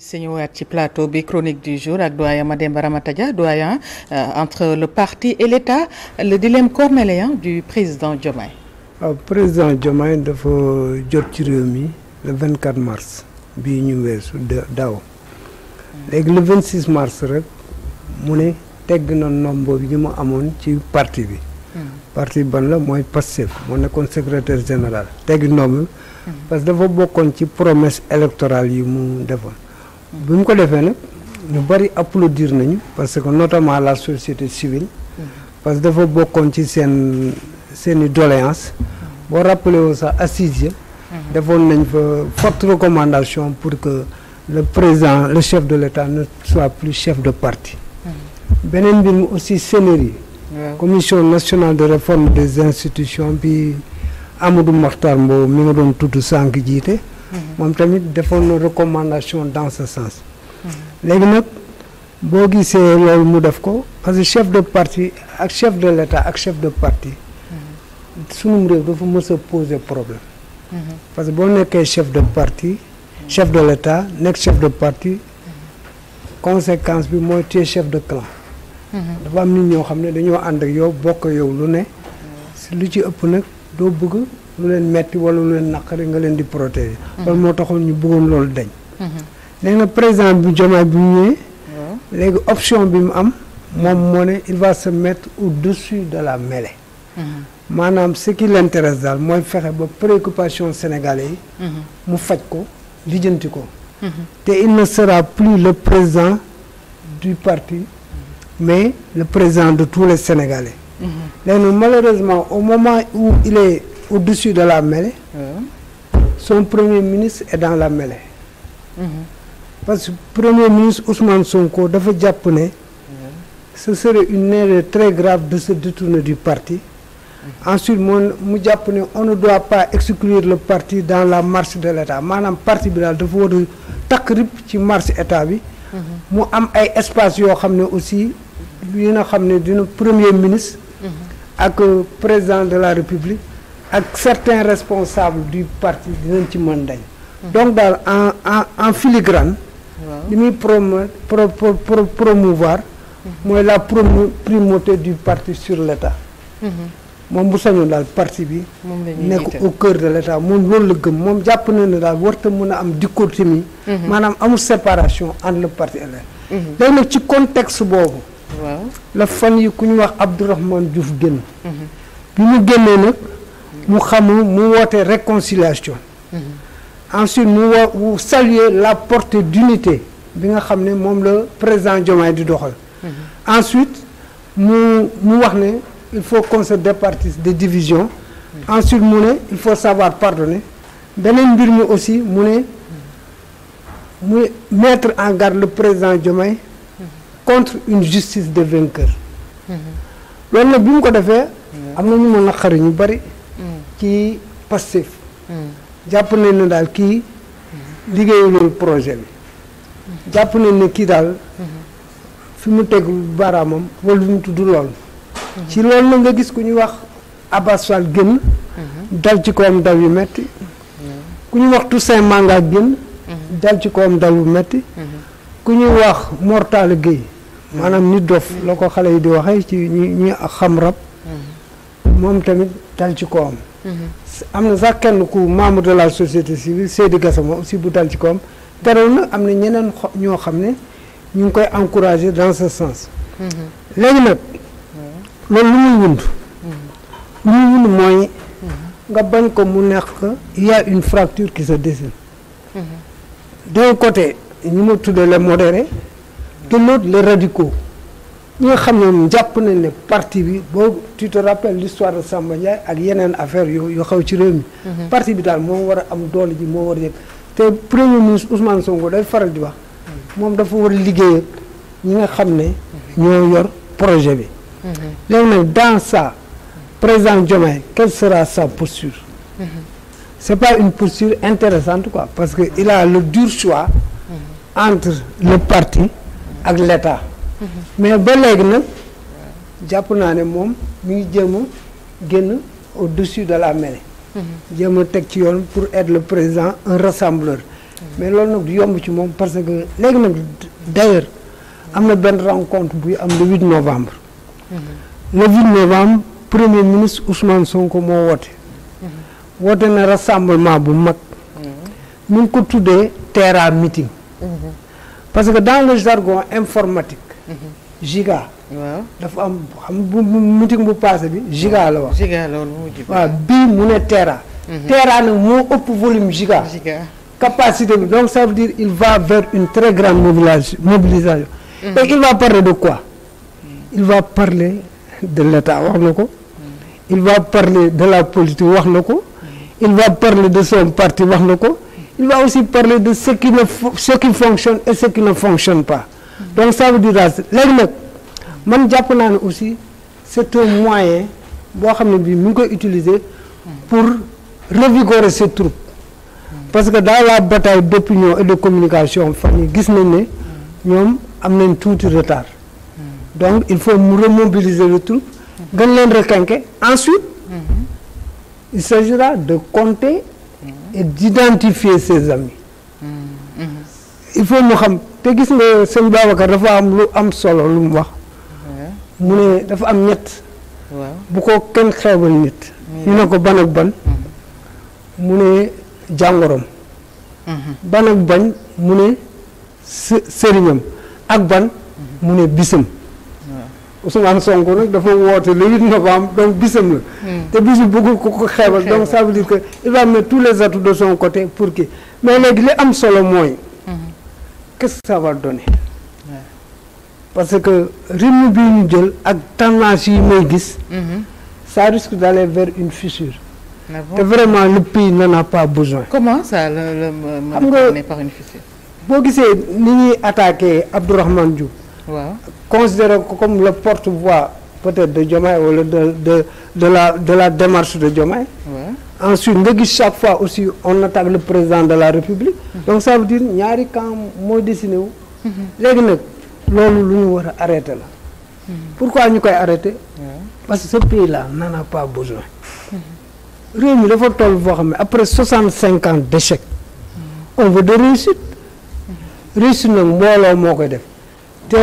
si ñëwaat ci plateau bi chronique du jour ak doyen Mademba Ramata Dia doyen entre le parti et l'État le dilemme cornéléen du président Diomaye. waaw président Diomaye dafa jot ci réew mi le 24 mars bii ñu weesu daaw léegi le 26 mars rek mu ne tegg na nombo bi mu amoon ci parti bi. parti ban la mooy Pastef moo nekkoon secrétaire général tegg nomb parce que dafa bokkoon ci promesse électorale yi mu defoon. bi mu ko defee nag ñu bari applaudir nañu parce que notamment la société civile. parce que dafa bokkoon ci seeni doléance boo rappelé woo sax assises ya defoon nañ fa forte recommandation pour que le président le chef de l'État ne soit plus chef de parti. beneen mbir mi aussi CNRI commission nationale de réforme des institutions bi Amadou Mokhtar Mbow mi nga doon tudd sànq jiite. moom tamit defoon na recommandation dans ce sens. léegi nag boo gisee loolu mu def ko parce que chef de parti ak chef de l'État ak chef de parti sunum réew dafa mës a poser problème. parce que boo nekkee chef de parti chef de l'État nekk chef de parti conséquence bi mooy tu es chef de clan. dafa am nit ñoo xam ne dañoo ànd ak yow bokk yow lu ne lu ci ëpp nag doo bëgg lu leen metti wala lu leen naqari nga leen di protéger. loolu moo taxoon ñu bëggoon loolu dañ. léegi nag président bi Diomaye bi mu ñëwee. léegi option bi mu am moom moo ne il va se mettre au-dessus de la mêlée. maanaam ce qui l'intéresse daal mooy fexe ba préoccupation sénégalais yi. mu faj ko lijjanti ko. te il ne sera plus le président du parti mais le président de tous les Sénégalais. léegi nag malheureusement au moment où il est au-dessus de la mêlée. son premier ministre est dans la mêlée. parce que premier ministre Ousmane Sonko dafa jàpp ne ce serait une erreur très grave de se détourner du parti. ensuite mu jàpp ne on ne doit pas exclure le parti dans la marche de l'État maanaam parti bi daal dafa war a takk rip ci marche état bi. mu am ay espace yoo xam ne aussi yi nga xam ne dina premier ministre. ak président de la République ak certains responsables du parti dinañ ci mën dañ. donc daal en filigrane. li muy promouvoir. mooy la primauté du parti sur l'État. moom bu sañoon daal parti bi. nekk au cœur de l'État moom loolu la gëm moom jàpp na ne daal warta mën a am dichotomie. maanaam amul séparation entre le parti et l'État. léegi nag ci contexte boobu. la fan yi ku ñu wax Abdourahmane Diouf génn. bi mu génnee nag mu mu woote réconciliation. ensuite mu saluer la portée d'unité bi nga xam ne moom la président Diomaye di doxal. ensuite mu wax ne il faut qu'on se départisse des divisions. ensuite mu ne il faut savoir pardonner. beneen mbir mi aussi mu mettre en garde le président Diomaye contre une justice de vainqueur. loolu nag bi mu ko defee am na ñu mën a xari ñu bari ci Pastef. jàpp nañ ne daal kii liggéeyul projet bi. jàpp nañ ne kii daal fi mu teg baaraamam wala fi mu tudd lool. ci loolu nag nga gis ku ñuy wax Abass Fall génn. dal ci kawam dal yu metti ku ñuy wax Toussaint Manga génn. dal ci kawam dal yu metti ku ñuy wax Mor Talla Gueye maanaam nit dof la ko xale yi di waxee ci ñi xam rab. moom tamit dal ci kawam. am na sax kenn ku membre de la société civile Seydi Gassama aussi bu dal ci kawam terew na am na ñeneen ñoo xam ne ñu ngi koy encourager dans ce sens. léegi nag loolu lu muy wund. lu muy wund mooy nga bañ ko mu neex que il y a une fracture qui se dessine. d'un côté ñi ma tuddee les modérés de l'autre les radicaux ñi nga xam ne jàpp nañ ne parti bi boo tu te rappelles l'histoire de Samba Ndiaye ak yeneen affaire yu xaw ci réew mi. parti bi daal moo war a am doole ji moo war a yëg te premier ministre Ousmane Sonko day faral di wax moom dafa war a liggéey ak ñi nga xam ne ñoo yor projet bi. léegi nag dans ça président Diomaye quelle sera sa posture? C'est pas une posture intéressante quoi parce que il a le dur choix entre le parti ak l'État. mais ba léegi nag jàpp naa ne moom mi ngi jéem a génn au-dessus de la mêlée. jéem a teg ci yoon pour être le président un rassembleur mais loolu nag du yomb ci moom parce que léegi nag d'ailleurs am na benn rencontre buy am le 8 novembre. Le 8 novembre premier ministre Ousmane Sonko moo woote. woote na rassemblement bu mag. ñu ngi ko tuddee Terra meeting. parce que dans le jargon informatique. giga. waaw dafa am xam bu meeting bu passé bi giga la wax. giga loolu mu jib. waaw bii mu ne Terra. Terra nag moo ëpp volume giga. capacité bi donc ça veut dire il va vers une très grande mobilisation. Et il va parler de quoi? Il va parler de l'État wax na ko. il va parler de la politique wax na ko. il va parler de son parti wax na ko. il va aussi parler de ce qui fonctionne et ce qui ne fonctionne pas. donc ça veut dire léegi nag man jàpp naa ne aussi c'est un moyen boo xam ne bii mu ngi koy utiliser pour revigorer ses troupes. parce que dans la bataille d'opinion et de communication fan yi gis nañ ne ñoom am nañ tuuti retard. donc il faut mu remobiliser les troupes gën leen requinquer ensuite il s'agira de compter et d'identifier ses amis. il faut mu xam te gis nga sëñ Babacar dafa am lu am solo lu mu wax mu ne dafa am ñett bu ko kenn xeebal nit ñu ne ko ban ak ban mu ne jàngoroom ban ak bañ mu ne sëriñam ak ban mu ne bisam. Ousmane Sonko nag dafa woote le 8 novembre donc bisam la. te bisu bëggul ko xeebal donc ça veut dire que il va mettre tous les atouts de son côté pour que mais léegi li am solo mooy. qu'est-ce que ça va donner. parce que rythme bii ñu jël ak tendance yi may gis. ça risque d'aller vers une fissure. te vraiment le pays n'en a pas besoin. comment ça xam nga par une fissure. boo gisee ni ñuy attaqué Abdourahmane Diouf. waaw considéré ko comme le porte-voix peut-être de Diomaye wala de la démarche de Diomaye. ensuite nga gis chaque fois aussi on attaque le président de la République. donc ça veut dire ñaari camp moo dessiné wu. léegi nag loolu lu ñu war a arrêter la. pourquoi ñu koy arrêter. parce que ce pays-là n'en a pas besoin. réew mi dafa toll foo xam ne après 65 ans d'échec. on veut de réussite. réussite nag mbooloo moo koy def. te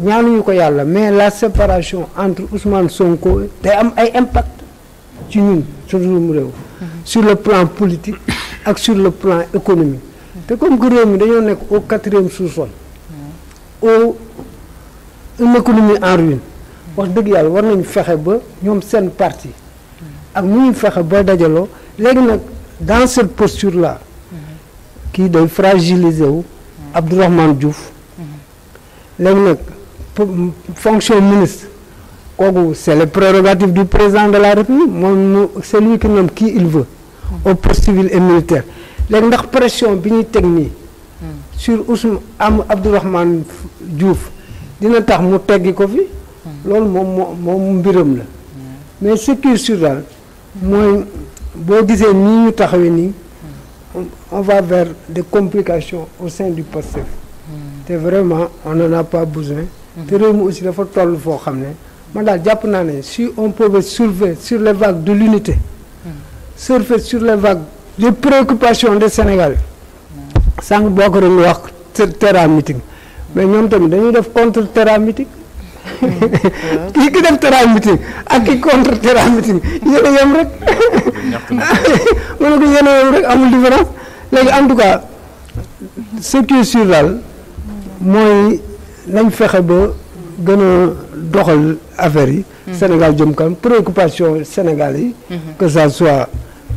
ñaanuñu ko yàlla mais la séparation entre Ousmane Sonko day am ay impact ci ñun suñu réew. sur le plan politique ak sur le plan économique. te comme que réew mi dañoo nekk au 4e sous-sol. une économie en ruine. wax dëgg yàlla war nañu fexe ba ñoom seen parti. ak nu ñu fexe ba dajaloo léegi nag dans cette posture là. kii day fragiliser wu. Abdourahmane Diouf. léegi nag fonction ministre kooku c'est les prérogatives du président de la République moom c'est lui qui nomme qui il veut au poste civil et militaire léegi ndax pression bi ñuy teg nii sur Abdourahmane Diouf dina tax mu teggi ko fi loolu moom mbiram la mais ce qui est sûr daal mooy boo gisee nii ñu taxawee nii on va vers des complications au sein du Pastef te vraiment on n'en a pas besoin. te réew mi aussi dafa toll foo xam ne man daal jàpp naa ne si on pouvait surfer sur les vagues de l'unité surfer sur les vagues des préoccupations des Sénégalais sànq boo ko doon wax Terra meeting mais ñoom tamit dañuy def contre Terra meeting ki def Terra meeting ak ki contre Terra meeting yéen a yem rek ma ne ko yéen a yem rek amul différence léegi en tout cas ce qui est sûr daal mooy nañ fexe ba gën a doxal affaire yi. Sénégal jëm kanam préoccupation Sénégal yi. que ça soit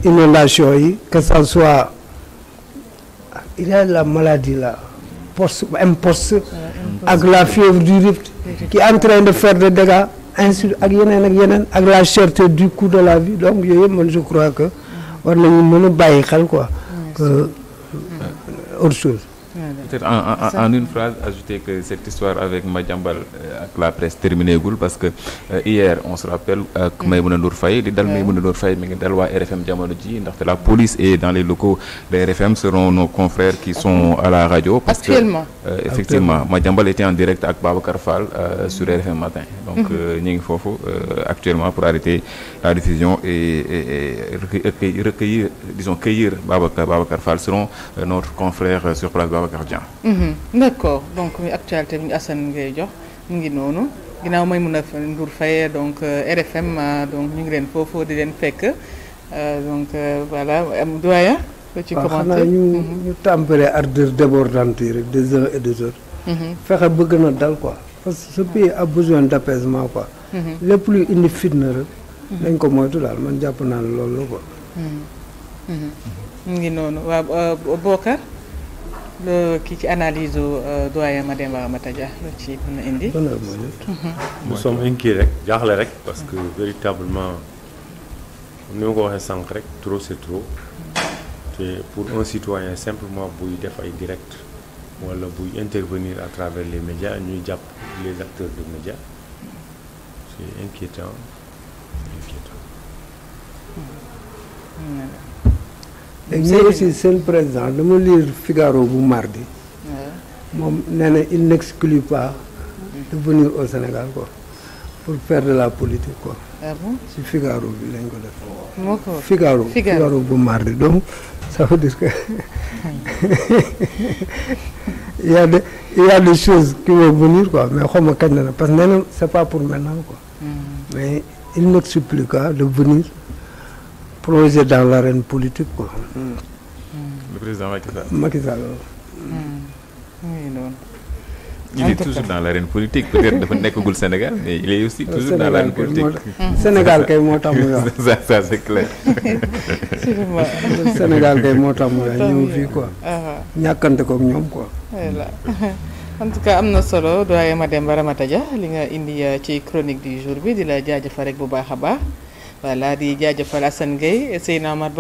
inondation yi que ça soit il y a la maladie là imposte ak la fièvre du Rift qui est en train de faire des dégâts ainsi ak yeneen ak la cherté du coût de la vie donc yooyu yëpp man je crois que war nañu mën a bàyyi xel quoi que autre chose. Peut-être en une phrase, ajouter que cette histoire avec Madiambal ak la presse terminé gul parce que hier on se rappelle ak Maïmouna Ndour Faye li dal Maïmouna Ndour Faye mi ngi dal waa RFM jamono ji ndaxte la police est dans les locaux de RFM selon nos confrères qui sont à la radio. Parce actuellement que effectivement Madiambal était en direct ak Babacar Fall sur RFM matin. Donc ñu ngi foofu actuellement pour arrêter la diffusion et recueillir disons cueillir Babacar Fall selon notre confrère sur place Babacar Dieng. D'accord donc actualité bi Assane ngay jox mu ngi noonu ginnaaw Maïmouna Ndour Faye donc RFM donc ñu ngi leen foofu di leen fekk donc voilà doyen. ci commenté xanaa ñu tempérer ardeur débordante yi rek des uns et des autres. fexe bëgg na dal quoi parce que ce pays a besoin d'apaisement quoi. lépp luy indi fitna rek. dañ ko moytu daal man jàpp naa ne loolu la quoi. mu ngi noonu waaw Bokar kii ci analyse doyen Mademba Matadia la ci mën a indi. nous sommes inquiets rek jaaxle rek parce que véritablement ni ma ko waxee sànq rek trop c'est trop te pour un citoyen simplement buy def ay direct wala buy intervenir à travers les médias ñuy jàpp les acteurs de médias c'est inquiétant. léegi ñun aussi seen président dama lire Figaro bu mardi. moom nee na il n'exclut pas de venir au Sénégal quoi pour faire de la politique quoi. Ah bon? ci Figaro bi lañ ko def. moo ko Figaro bu mardi donc ça veut dire que il y a des choses qui vont venir quoi mais xaw ma kañ la parce que nee na c'est pas pour maintenant quoi. mais il n'exclut pas de venir. Projet dans l'arène politique quoi. Le président Macky Sall. Il est toujours dans l'arène politique peut-être dafa nekkagul Sénégal mais il est aussi toujours dans l'arène politique. Sénégal kay moo tax muy wax. ça c'est clair. Sénégal kay moo tax muy wax ñëw fii quoi. ñàkkante ko ak ñoom quoi. voilà en tout cas am na solo doyen Mademba Ramatadia li nga indi ci chronique du jour bi di la jaajëfal rek bu baax a baax. voilà di jaajëfal Assane Gueye Seyna Amad Ba